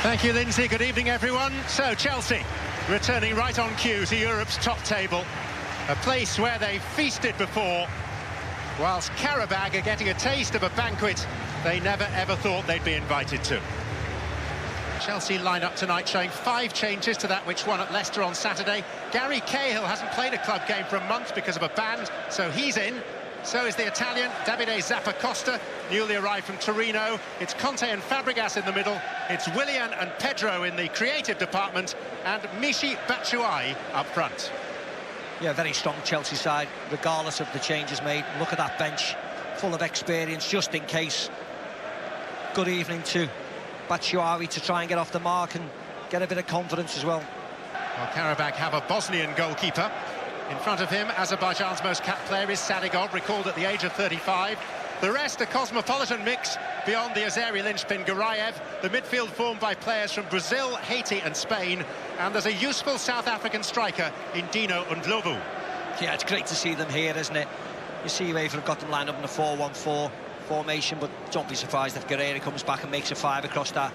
Thank you, Lindsay. Good evening, everyone. So, Chelsea returning right on cue to Europe's top table, a place where they feasted before, whilst Qarabağ are getting a taste of a banquet they never ever thought they'd be invited to. Chelsea line-up tonight showing 5 changes to that which won at Leicester on Saturday. Gary Cahill hasn't played a club game for a month because of a ban, so he's in. So is the Italian Davide Zappacosta, newly arrived from Torino. It's Conte and Fabregas in the middle. It's Willian and Pedro in the creative department, and Michy Batshuayi up front. Yeah, very strong Chelsea side, regardless of the changes made. Look at that bench, full of experience, just in case. Good evening to Batshuay to try and get off the mark and get a bit of confidence as well. Well, Qarabağ have a Bosnian goalkeeper. In front of him, Azerbaijan's most capped player is Sadigov, recalled at the age of 35. The rest, a cosmopolitan mix beyond the Azeri linchpin Garayev. The midfield formed by players from Brazil, Haiti and Spain. And there's a useful South African striker in Dino Ndlovu. Yeah, it's great to see them here, isn't it? You see UEFA have got them lined up in a 4-1-4 formation, but don't be surprised if Guerreiro comes back and makes a 5 across that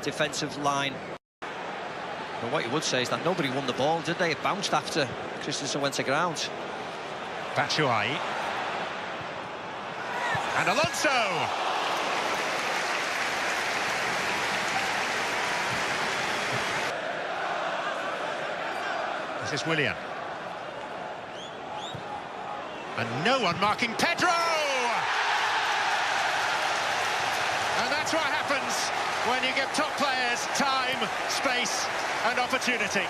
defensive line. But what you would say is that nobody won the ball, did they? It bounced after Christensen went to ground. Batshuay. And Alonso! This is Willian. And no one marking Pedro! And that's what happens when you give top players time, space and opportunity.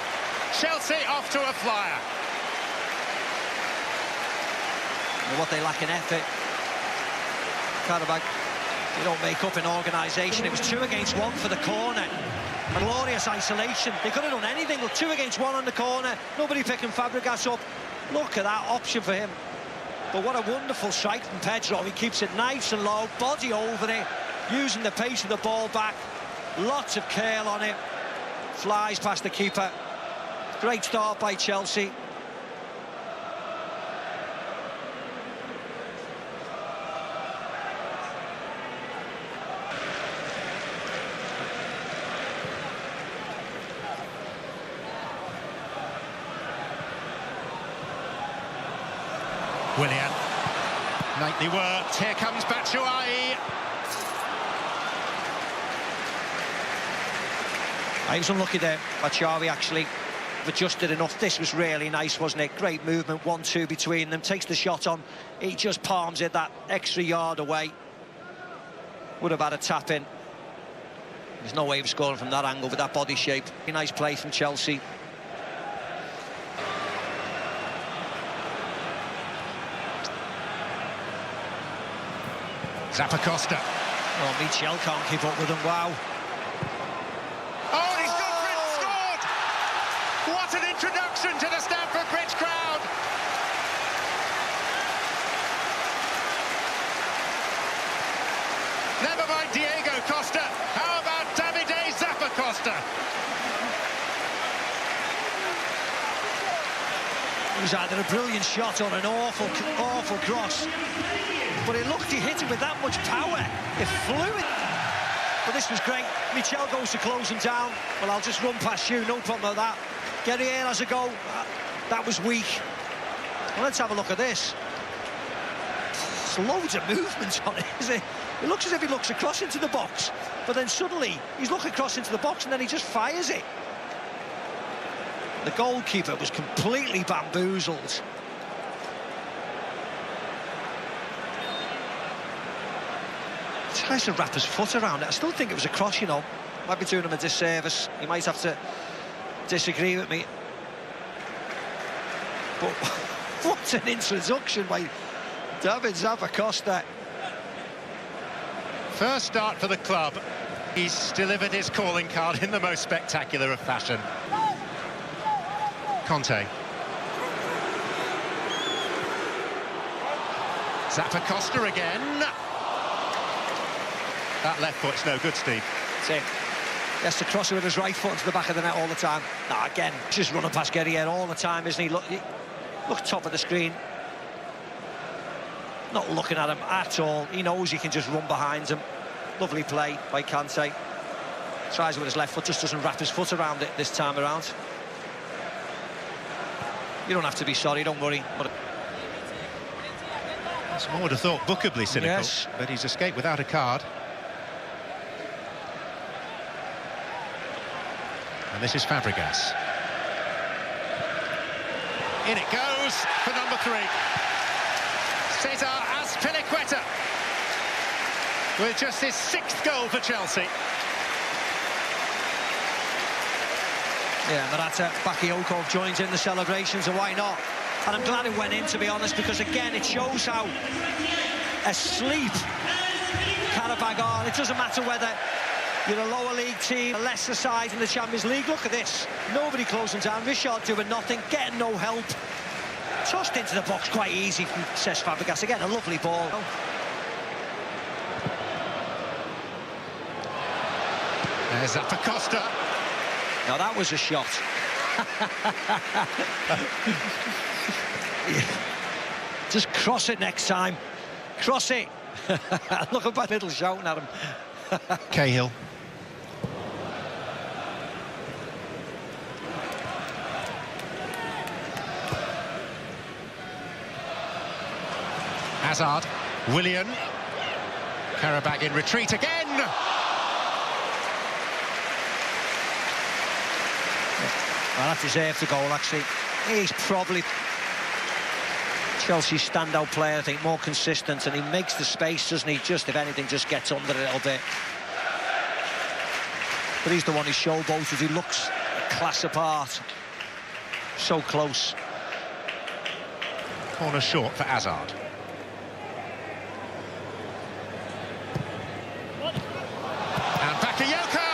Chelsea off to a flyer. What they lack in effort, Qarabağ, they don't make up in organisation. It was 2 against 1 for the corner. A glorious isolation. They could have done anything. Look, 2 against 1 on the corner. Nobody picking Fabregas up. Look at that option for him. But what a wonderful strike from Pedro. He keeps it nice and low, body over it, using the pace of the ball back. Lots of curl on it. Flies past the keeper. Great start by Chelsea. Willian. Nicely worked. Here comes Batshuay. He was unlucky there. Batshuay actually adjusted enough. This was really nice, wasn't it? Great movement, 1-2 between them. Takes the shot on. He just palms it that extra yard away. Would have had a tap in. There's no way of scoring from that angle with that body shape. Nice play from Chelsea. Zappacosta. Oh, Michel can't keep up with him. Wow. Oh, he's gone for it and scored! What an introduction to the Stamford Bridge crowd! Never mind Diego Costa. How about Davide Zappacosta? It was either a brilliant shot or an awful cross. But it looked, he hit it with that much power. It flew it. But this was great. Michel goes to close him down. Well, I'll just run past you, no problem with that. Guerreiro has a go. That was weak. Well, let's have a look at this. There's loads of movement on it, isn't it? It looks as if he looks across into the box, but then suddenly he's looking across into the box and then he just fires it. The goalkeeper was completely bamboozled. Tries to wrap his foot around it. I still think it was a cross, you know. Might be doing him a disservice. He might have to disagree with me. But what an introduction by Davide Zappacosta. First start for the club. He's delivered his calling card in the most spectacular of fashion. Conte. Zappacosta again. That left foot's no good, Steve. That's it. He has to cross it with his right foot into the back of the net all the time. No, again, just running past Guerreiro all the time, isn't he? Look top of the screen. Not looking at him at all. He knows he can just run behind him. Lovely play by Conte. Tries it with his left foot, just doesn't wrap his foot around it this time around. You don't have to be sorry, don't worry. But someone would have thought bookably cynical, yes, but he's escaped without a card. And this is Fabregas. In it goes for number 3. Cesar Azpilicueta with just his 6th goal for Chelsea. yeah, Michy Batshuay joins in the celebrations, and why not? And I'm glad it went in, to be honest, because again it shows how asleep Qarabağ are. It doesn't matter whether you're a lower league team, a lesser side in the Champions League. Look at this. Nobody closing down. Richard doing nothing, getting no help. Tossed into the box quite easy from Cesc Fabregas. Again, a lovely ball. There's Zappacosta. Now that was a shot. Just cross it next time. Cross it. Look at that little shouting at him. Cahill. Hazard, Willian. Qarabağ in retreat again. Well, that deserved the goal, actually. He's probably Chelsea's standout player, I think, more consistent, and he makes the space, doesn't he? Just, if anything, just gets under a little bit. But he's the one who showboated. He looks a class apart. So close. Corner short for Hazard. And Bakayoko!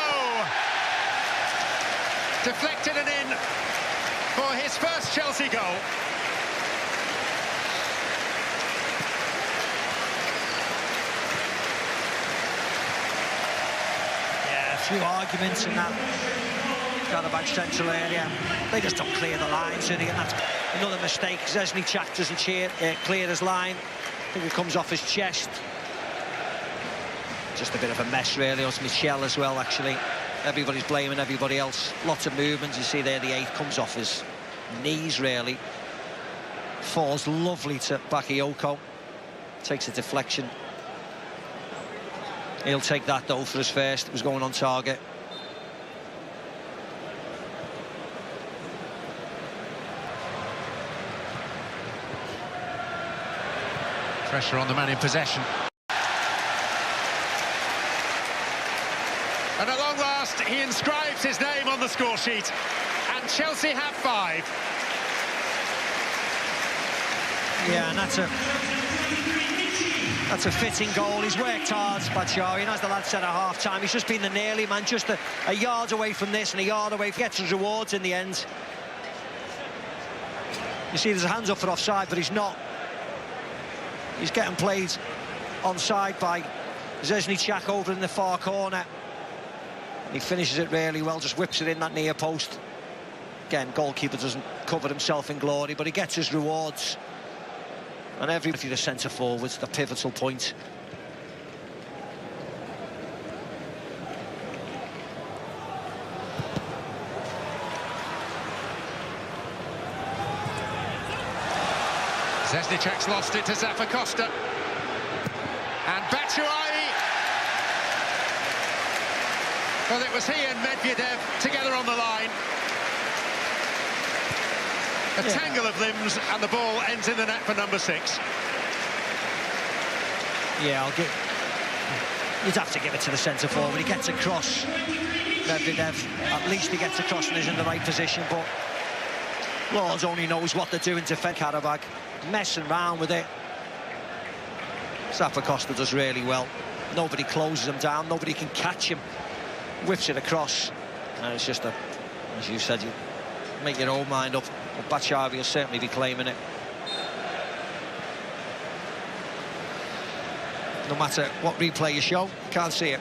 Deflected and in for his first Chelsea goal. Yeah, a few arguments in that Qarabağ central area. They just don't clear the lines, and that's another mistake. Cesny Chak doesn't clear his line. I think it comes off his chest. Just a bit of a mess, really. It's Michel as well, actually. Everybody's blaming everybody else. Lots of movements. You see there, the 8th comes off his knees, really. Falls lovely to Bakayoko. Takes a deflection. He'll take that, though, for his first. It was going on target. Pressure on the man in possession. And at long last, he inscribes his name on the score sheet. And Chelsea have 5. Yeah, and that's a fitting goal. He's worked hard, Batshuay, and as the lad said at half-time, he's just been the nearly man, just a yard away from this and a yard away. Gets his rewards in the end. You see there's a hands up for offside, but he's not. He's getting played onside by Cesny Chak over in the far corner. He finishes it really well, just whips it in that near post. Again, goalkeeper doesn't cover himself in glory, but he gets his rewards. And every the centre forwards, the pivotal point. Cesny Chak's lost it to Zappacosta. And Batshuay. Well, it was he and Medvedev together on the line. A tangle of limbs, and the ball ends in the net for number 6. Yeah, you'd have to give it to the centre forward. He gets across. Medvedev, at least he gets across and is in the right position, but Lord only knows what they're doing to defend Qarabağ. Messing around with it. Zappacosta does really well. Nobody closes him down, nobody can catch him. Whips it across, and it's just as you said, you make your own mind up. But Batshuay will certainly be claiming it. No matter what replay you show, can't see it.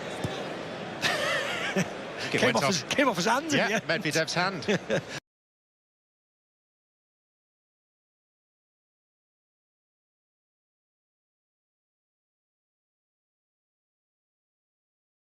Came off his hand. Yeah, Medvedev's hand.